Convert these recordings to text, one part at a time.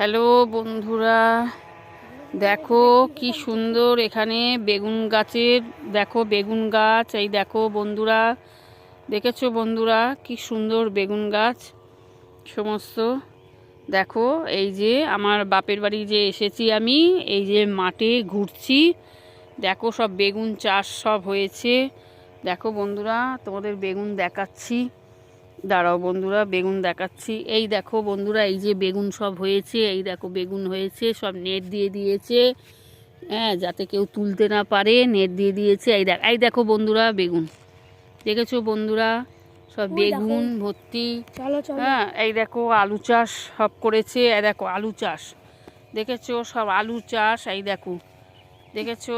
Hello বন্ধুরা, দেখো কি সুন্দর এখানে বেগুন গাছের, দেখো বেগুন গাছ। এই দেখো বন্ধুরা, দেখেছো বন্ধুরা কি সুন্দর বেগুন গাছ সমস্ত। দেখো এই যে আমার বাপের বাড়ি যে এসেছি আমি, এই যে মাঠে ঘুরছি, দেখো সব বেগুন চাষ সব হয়েছে। দেখো বন্ধুরা, তোমাদের বেগুন দেখাচ্ছি, দাঁড়াও বন্ধুরা, বেগুন দেখাচ্ছি। এই দেখো বন্ধুরা, এই যে বেগুন সব হয়েছে, এই দেখো বেগুন হয়েছে, সব নেট দিয়ে দিয়েছে, হ্যাঁ, যাতে কেউ তুলতে না পারে, নেট দিয়ে দিয়েছে। এই দেখো বন্ধুরা বেগুন, দেখেছো বন্ধুরা, সব বেগুন ভর্তি। হ্যাঁ, এই দেখো আলু চাষ সব করেছে, এই দেখো আলু চাষ, দেখেছো সব আলু চাষ। এই দেখো, দেখেছো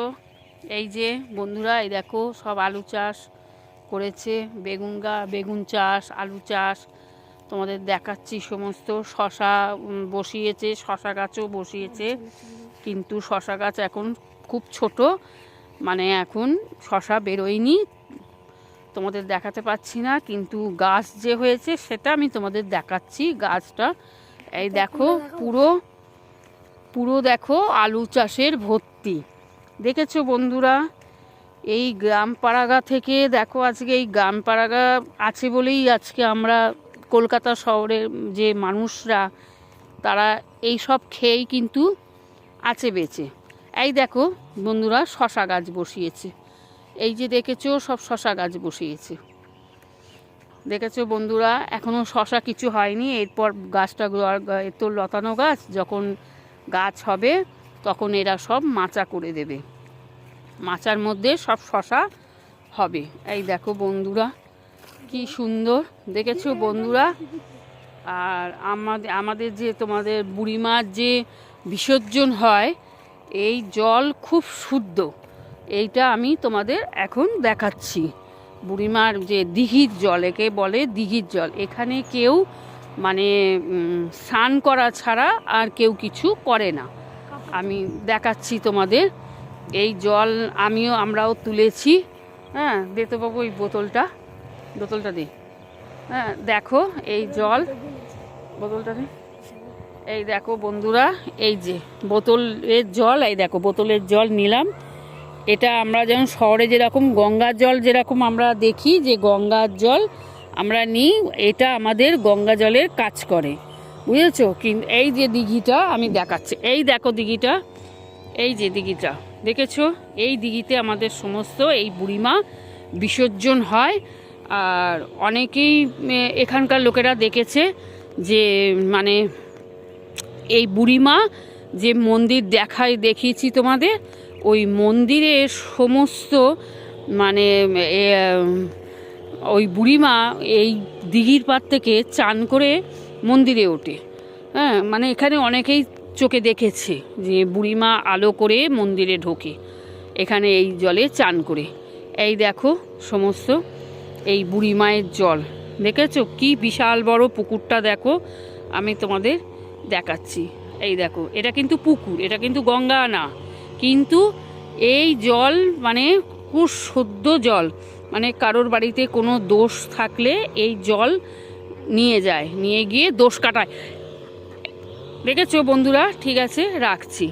এই যে বন্ধুরা, এই দেখো সব আলু চাষ করেছে, বেগুন চাষ, আলু চাষ তোমাদের দেখাচ্ছি সমস্ত। শশা বসিয়েছে, শশা গাছও বসিয়েছে, কিন্তু শশা গাছ এখন খুব ছোট, মানে এখন শশা বেরোয়নি, তোমাদের দেখাতে পাচ্ছি না, কিন্তু গাছ যে হয়েছে সেটা আমি তোমাদের দেখাচ্ছি গাছটা। এই দেখো পুরো পুরো দেখো আলু চাষের ভর্তি, দেখেছো বন্ধুরা। এই গ্রাম পাড়াগা থেকে দেখো, আজকে এই গ্রাম পাড়াগা আছে বলেই আজকে আমরা কলকাতা শহরের যে মানুষরা, তারা এই সব খেয়েই কিন্তু আছে বেঁচে। এই দেখো বন্ধুরা, শশা গাছ বসিয়েছে, এই যে দেখেছো সব শশা গাছ বসিয়েছে, দেখেছো বন্ধুরা। এখনও শশা কিছু হয়নি, এরপর গাছটা তো লতানো গাছ, যখন গাছ হবে তখন এরা সব মাচা করে দেবে, মাচার মধ্যে সব শশা হবে। এই দেখো বন্ধুরা কি সুন্দর, দেখেছো বন্ধুরা। আর আমাদের যে তোমাদের বুড়িমার যে বিসর্জন হয়, এই জল খুব শুদ্ধ, এইটা আমি তোমাদের এখন দেখাচ্ছি। বুড়িমার যে দিঘির জল, একে বলে দিঘির জল, এখানে কেউ মানে স্নান করা ছাড়া আর কেউ কিছু করে না। আমি দেখাচ্ছি তোমাদের এই জল, আমরাও তুলেছি। হ্যাঁ, দিতে পাবো ওই বোতলটা দে। হ্যাঁ দেখো এই জল, বোতলটা দে। এই দেখো বন্ধুরা, এই যে বোতলের জল, এই দেখো বোতলের জল নিলাম। এটা আমরা যেমন শহরে যেরকম গঙ্গার জল যেরকম আমরা দেখি যে গঙ্গার জল আমরা নিই, এটা আমাদের গঙ্গা জলের কাজ করে, বুঝেছো। কিন্তু এই যে দিঘিটা আমি দেখাচ্ছি, এই দেখো দিঘিটা, এই যে দিঘিটা দেখেছো, এই দিঘিতে আমাদের সমস্ত এই বুড়িমা বিসর্জন হয়। আর অনেকেই এখানকার লোকেরা দেখেছে যে মানে এই বুড়িমা যে মন্দির দেখিয়েছি তোমাদের, ওই মন্দিরের সমস্ত মানে ওই বুড়িমা এই দিঘির পার থেকে চান করে মন্দিরে ওঠে। হ্যাঁ, মানে এখানে অনেকেই চোখে দেখেছে যে বুড়িমা আলো করে মন্দিরে ঢোকে, এখানে এই জলে চান করে। এই দেখো সমস্ত এই বুড়ি মায়ের জল, দেখেছো কি বিশাল বড় পুকুরটা, দেখো আমি তোমাদের দেখাচ্ছি। এই দেখো, এটা কিন্তু পুকুর, এটা কিন্তু গঙ্গা না, কিন্তু এই জল মানে খুব শুদ্ধ জল, মানে কারোর বাড়িতে কোনো দোষ থাকলে এই জল নিয়ে গিয়ে দোষ কাটায়। দেখেছো বন্ধুরা, ঠিক আছে, রাখছি।